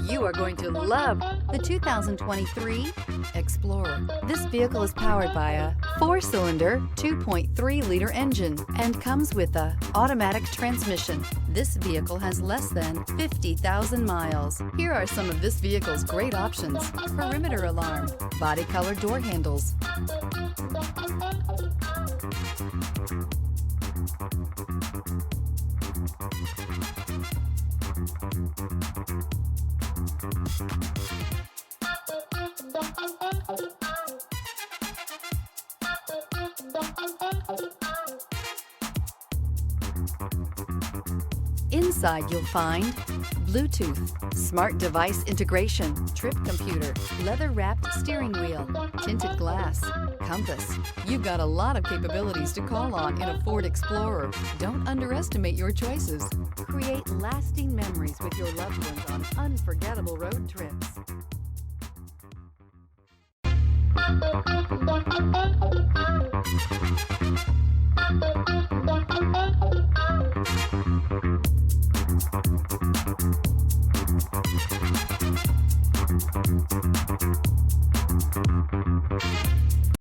You are going to love the 2023 Explorer. This vehicle is powered by a 4-cylinder, 2.3-liter engine and comes with a automatic transmission. This vehicle has less than 50,000 miles. Here are some of this vehicle's great options: perimeter alarm, body color door handles, Inside you'll find Bluetooth, smart device integration, trip computer, leather-wrapped steering wheel, tinted glass, compass. You've got a lot of capabilities to call on in a Ford Explorer. Don't underestimate your choices. Create lasting memories with your loved ones on unforgettable road trips.